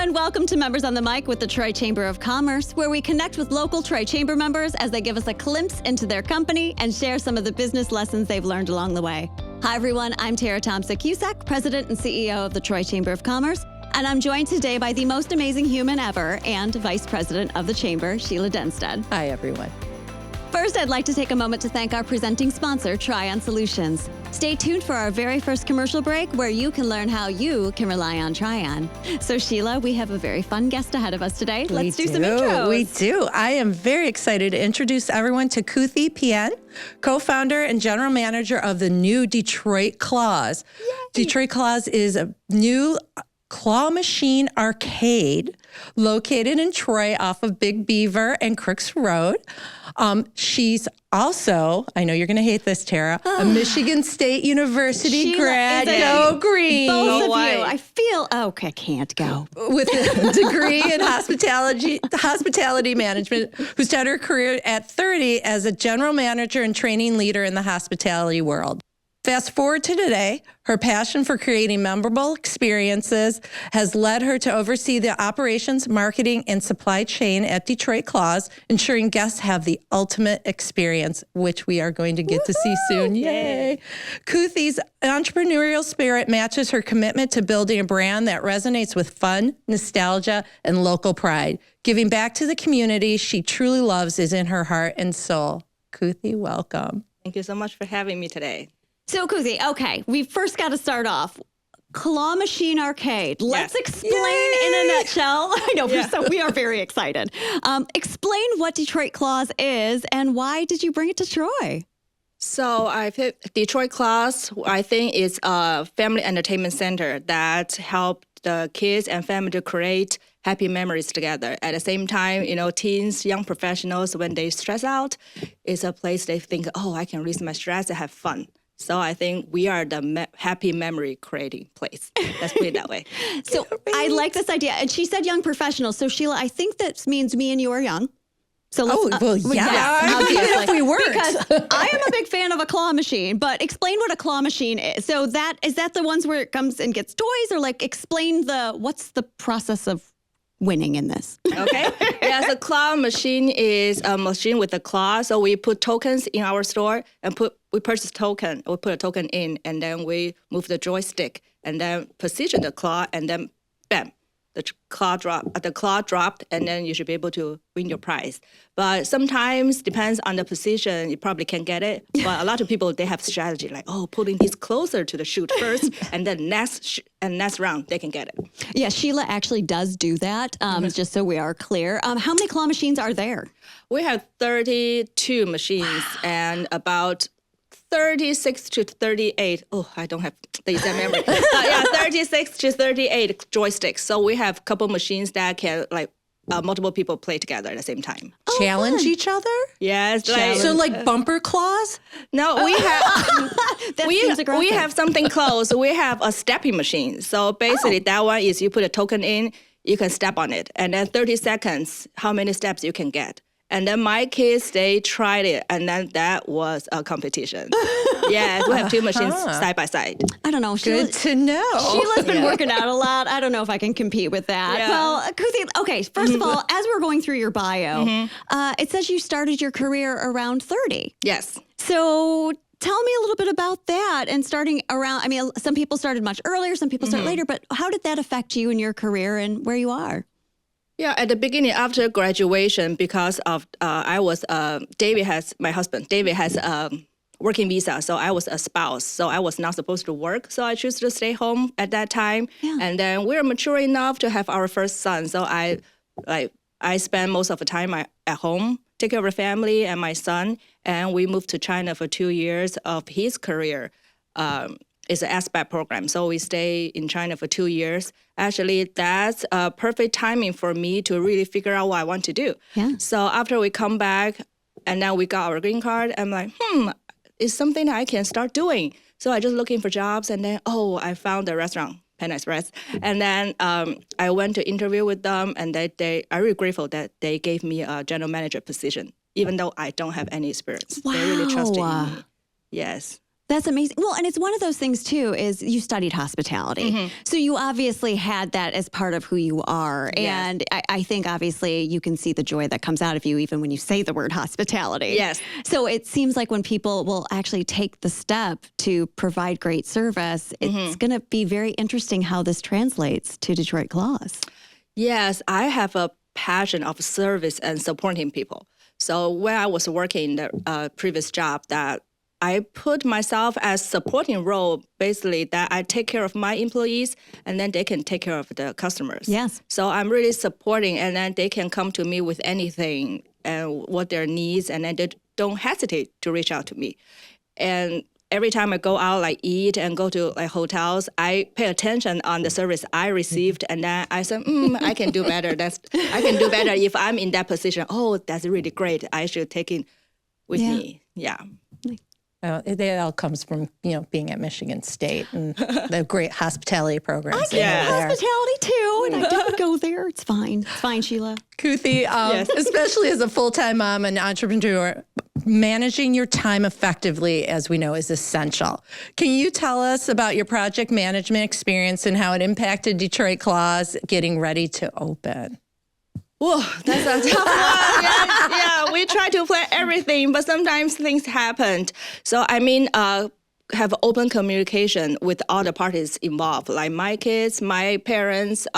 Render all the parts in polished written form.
and welcome to Members on the Mic with the Troy Chamber of Commerce, where we connect with local Troy Chamber members as they give us a glimpse into their company and share some of the business lessons they've learned along the way. Hi, everyone. I'm Tara Thompson-Cusack, President and CEO of the Troy Chamber of Commerce, and I'm joined today by the most amazing human ever and Vice President of the Chamber, Sheila Denstead. Hi, everyone. First, I'd like to take a moment to thank our presenting sponsor, Trion Solutions. Stay tuned for our very first commercial break where you can learn how you can rely on Trion. So, Sheila, we have a very fun guest ahead of us today. Let's do some intros. We do. I am very excited to introduce everyone to Koothy Pian, co-founder and general manager of the new Detroit Klaws. Yay. Detroit Klaws is a new claw machine arcade located in Troy off of Big Beaver and Crooks Road. She's also, I know you're going to hate this, Tara, a Michigan State University grad. Go Green. Both of you. I feel, okay, can't go. With a degree in hospitality management, who started her career at 30 as a general manager and training leader in the hospitality world. Fast forward to today, her passion for creating memorable experiences has led her to oversee the operations, marketing, and supply chain at Detroit Klaws, ensuring guests have the ultimate experience, which we are going to get to see soon. Yay! Koothy's entrepreneurial spirit matches her commitment to building a brand that resonates with fun, nostalgia, and local pride. Giving back to the community she truly loves is in her heart and soul. Koothy, welcome. Thank you so much for having me today. So, Koothy, okay, we first got to start off. Claw Machine Arcade. Let's explain in a nutshell. I know, we are very excited. Explain what Detroit Klaws is and why did you bring it to Troy? So I picked Detroit Klaws. I think it's a family entertainment center that helped the kids and family to create happy memories together. At the same time, teens, young professionals, when they stress out, it's a place they think, oh, I can release my stress and have fun. So I think we are the happy memory creating place. Let's put it that way. So I like this idea. And she said young professionals. So Sheila, I think that means me and you are young. So let's, even if we weren't. Because I am a big fan of a claw machine, but explain what a claw machine is. So is that the ones where it comes and gets toys, or explain what's the process of winning in this? Okay. The claw machine is a machine with a claw. So we put tokens in our store and we purchase token. We put a token in, and then we move the joystick and then position the claw, and then bam, the claw dropped, and then you should be able to win your prize. But sometimes, depends on the position, you probably can't get it. But a lot of people, they have strategy like, putting this closer to the chute first, and then next round, they can get it. Yeah, Sheila actually does do that, just so we are clear. How many claw machines are there? We have 32 machines and about 36 to 38. Oh, I don't have the exact memory. 36 to 38 joysticks. So we have a couple machines that can multiple people play together at the same time. Challenge each other? Yes. So bumper claws? No, we have we have something close. We have a stepping machine. So basically that one is you put a token in, you can step on it, and then 30 seconds, how many steps you can get. And then my kids, they tried it, and then that was a competition. Yes, we have two machines side by side. I don't know. Good to know. Sheila's been working out a lot. I don't know if I can compete with that. Yeah. Well, Koothy, okay, first of all, as we're going through your bio, it says you started your career around 30. Yes. So tell me a little bit about that and starting around, some people started much earlier, some people start later, but how did that affect you in your career and where you are? Yeah, at the beginning, after graduation, because of my husband, David has a working visa, so I was a spouse, so I was not supposed to work, so I chose to stay home at that time. Yeah. And then we were mature enough to have our first son, so I spent most of the time at home, take care of the family and my son, and we moved to China for 2 years of his career. It's an SBAC program. So we stay in China for 2 years. Actually, that's a perfect timing for me to really figure out what I want to do. Yeah. So after we come back and now we got our green card, I'm like, it's something that I can start doing. So I just looking for jobs, and then, I found the restaurant, Pan Express. And then I went to interview with them, and I'm really grateful that they gave me a general manager position, even though I don't have any experience. Wow. They really trusted in me. Yes. That's amazing. Well, and it's one of those things too, is you studied hospitality. So you obviously had that as part of who you are. Yes. And I think obviously you can see the joy that comes out of you even when you say the word hospitality. Yes. So it seems like when people will actually take the step to provide great service, it's going to be very interesting how this translates to Detroit Klaws. Yes, I have a passion of service and supporting people. So when I was working in the previous job, that I put myself as supporting role, basically that I take care of my employees and then they can take care of the customers. Yes. So I'm really supporting, and then they can come to me with anything and what their needs, and then they don't hesitate to reach out to me. And every time I go out, like eat and go to like hotels, I pay attention on the service I received, and then I said, I can do better. I can do better if I'm in that position. Oh, that's really great. I should take it with me. Yeah. It all comes from, being at Michigan State and the great hospitality programs. Hospitality too, and I don't go there. It's fine. It's fine, Sheila. Koothy, especially as a full-time mom and entrepreneur, managing your time effectively, as we know, is essential. Can you tell us about your project management experience and how it impacted Detroit Klaws getting ready to open? Whoa, that's a tough one. Yeah, we try to plan everything, but sometimes things happened. So, have open communication with all the parties involved, like my kids, my parents,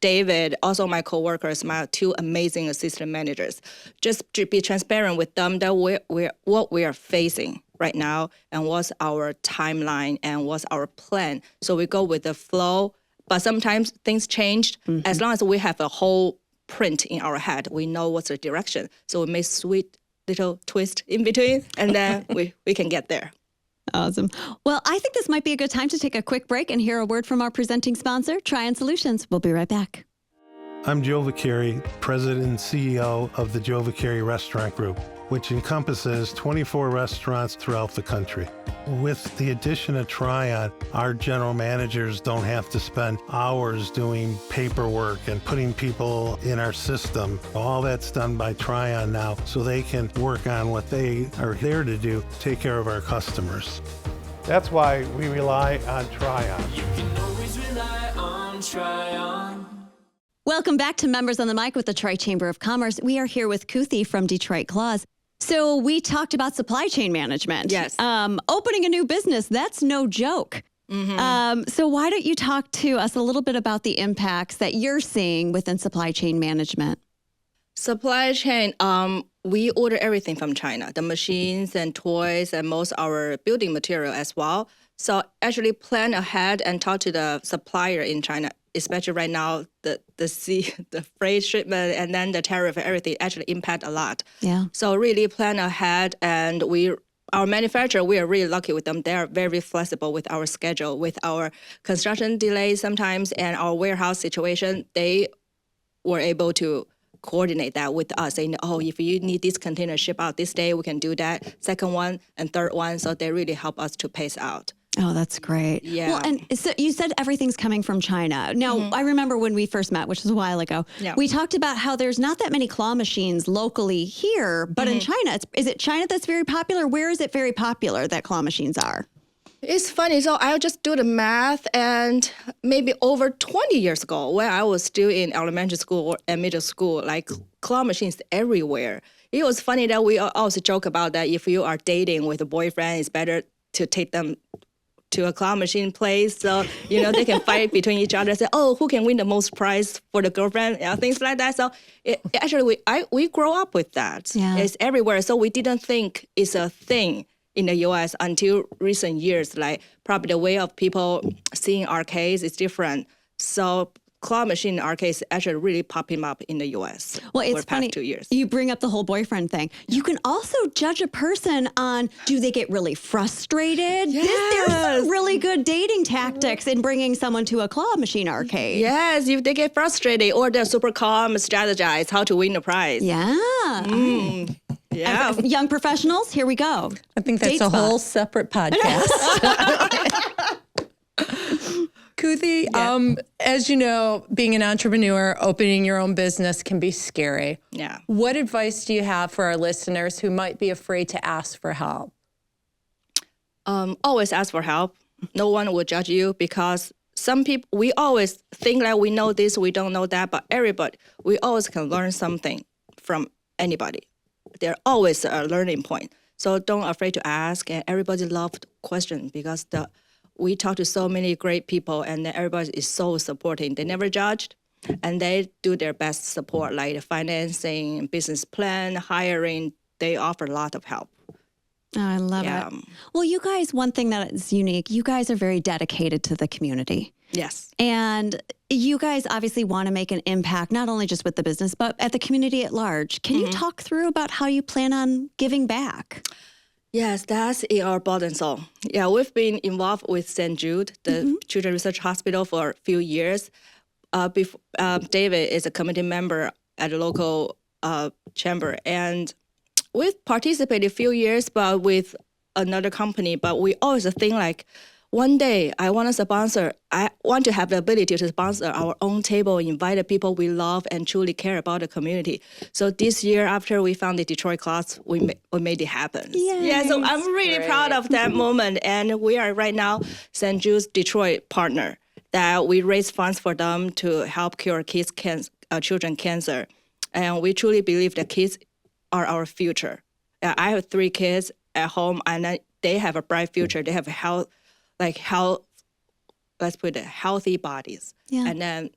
David, also my coworkers, my 2 amazing assistant managers. Just to be transparent with them that what we are facing right now and what's our timeline and what's our plan. So we go with the flow, but sometimes things changed. As long as we have a whole print in our head, we know what's the direction. So we make sweet little twist in between, and then we can get there. Awesome. Well, I think this might be a good time to take a quick break and hear a word from our presenting sponsor, Trion Solutions. We'll be right back. I'm Joe Vicari, President and CEO of the Joe Vicari Restaurant Group, which encompasses 24 restaurants throughout the country. With the addition of Trion, our general managers don't have to spend hours doing paperwork and putting people in our system. All that's done by Trion now, so they can work on what they are there to do, take care of our customers. That's why we rely on Trion. You can always rely on Trion. Welcome back to Members on the Mic with the Detroit Chamber of Commerce. We are here with Koothy from Detroit Klaws. So we talked about supply chain management. Yes. Opening a new business, that's no joke. So why don't you talk to us a little bit about the impacts that you're seeing within supply chain management? Supply chain, we order everything from China, the machines and toys and most our building material as well. So actually plan ahead and talk to the supplier in China, especially right now, the freight shipment and then the tariff and everything actually impact a lot. Yeah. So really plan ahead, and our manufacturer, we are really lucky with them. They are very flexible with our schedule, with our construction delays sometimes and our warehouse situation. They were able to coordinate that with us, saying, if you need this container ship out this day, we can do that. Second one and third one. So they really help us to pace out. Oh, that's great. Yeah. Well, and so you said everything's coming from China. Now, I remember when we first met, which was a while ago, we talked about how there's not that many claw machines locally here, but in China, is it China that's very popular? Where is it very popular that claw machines are? It's funny. So I'll just do the math, and maybe over 20 years ago, when I was still in elementary school and middle school, like claw machines everywhere. It was funny that we also joke about that if you are dating with a boyfriend, it's better to take them to a claw machine place, so they can fight between each other. Say, who can win the most prize for the girlfriend? Things like that. So actually, we grow up with that. Yeah. It's everywhere. So we didn't think it's a thing in the U.S. until recent years. Like probably the way of people seeing arcades is different. So claw machine arcades actually really popping up in the U.S. Well, for it's the past funny. 2 years. You bring up the whole boyfriend thing. You can also judge a person on, do they get really frustrated? Yes. There's some really good dating tactics in bringing someone to a claw machine arcade. Yes, if they get frustrated or they're super calm, strategize how to win the prize. Yeah. Yeah. And young professionals, here we go. I think that's Date a spot. whole separate podcast. Koothy, as you know, being an entrepreneur, opening your own business can be scary. Yeah. What advice do you have for our listeners who might be afraid to ask for help? Always ask for help. No one will judge you because some people, we always think that we know this, we don't know that, but everybody, we always can learn something from anybody. There's always a learning point. So don't afraid to ask, and everybody loved questions because we talk to so many great people and everybody is so supporting. They never judged and they do their best support, like financing, business plan, hiring. They offer a lot of help. Oh, I love it. Well, you guys, one thing that is unique, you guys are very dedicated to the community. Yes. And you guys obviously want to make an impact, not only just with the business, but at the community at large. Can you talk through about how you plan on giving back? Yes, that's in our body and soul. Yeah, we've been involved with St. Jude, the Children's Research Hospital, for a few years. David is a committee member at the local chamber, and we've participated a few years, but with another company. But we always think like, one day I want to sponsor. I want to have the ability to sponsor our own table, invite the people we love and truly care about the community. So this year, after we found the Detroit Klaws, we made it happen. Yay. Yeah, so I'm really proud of that moment. And we are right now St. Jude's Detroit partner that we raise funds for them to help cure children cancer. And we truly believe that kids are our future. I have 3 kids at home, and they have a bright future. They have let's put it, healthy bodies. Yeah. And then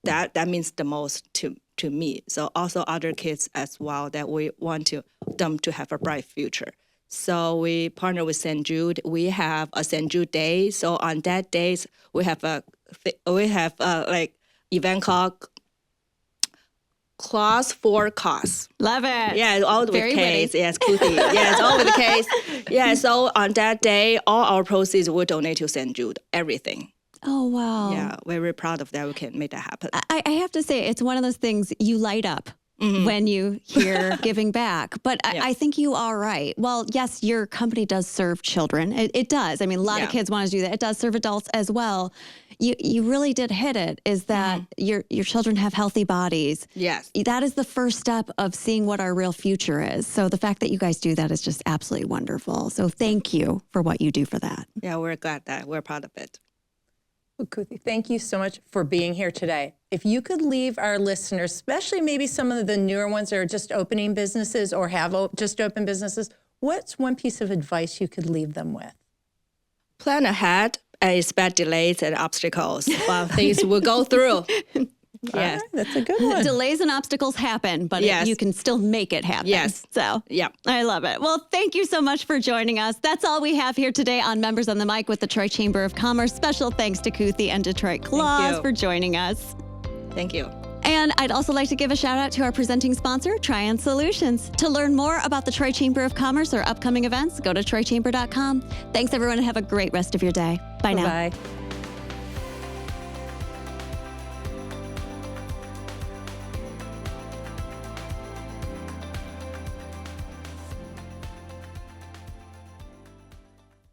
that means the most to me. So also other kids as well that we want them to have a bright future. So we partner with St. Jude. We have a St. Jude Day. So on that days we have event called Klaws for Cause. Love it. Yeah, all with Very case. witty. Yes, Koothy. Yes, all with the case. Yeah, so on that day, all our proceeds will donate to St. Jude. Everything. Oh, wow. Yeah, we're very proud of that. We can make that happen. I have to say, it's one of those things you light up when you hear giving back. But I think you are right. Well, yes, your company does serve children. It does. I mean, a lot of kids want to do that. It does serve adults as well. You really did hit it, is that your children have healthy bodies. Yes. That is the first step of seeing what our real future is. So the fact that you guys do that is just absolutely wonderful. So thank you for what you do for that. Yeah, we're glad that we're proud of it. Well, Koothy, thank you so much for being here today. If you could leave our listeners, especially maybe some of the newer ones that are just opening businesses or have just opened businesses, what's one piece of advice you could leave them with? Plan ahead and expect delays and obstacles while things will go through. Yes. Right, that's a good one. Delays and obstacles happen, but you can still make it happen. Yes. So Yeah. I love it. Well, thank you so much for joining us. That's all we have here today on Members on the Mic with the Detroit Chamber of Commerce. Special thanks to Koothy and Detroit Klaws you. for joining us. Thank you. And I'd also like to give a shout out to our presenting sponsor, Trion Solutions. To learn more about the Detroit Chamber of Commerce or upcoming events, go to detroitchamber.com. Thanks, everyone, and have a great rest of your day. Bye now. Bye-bye.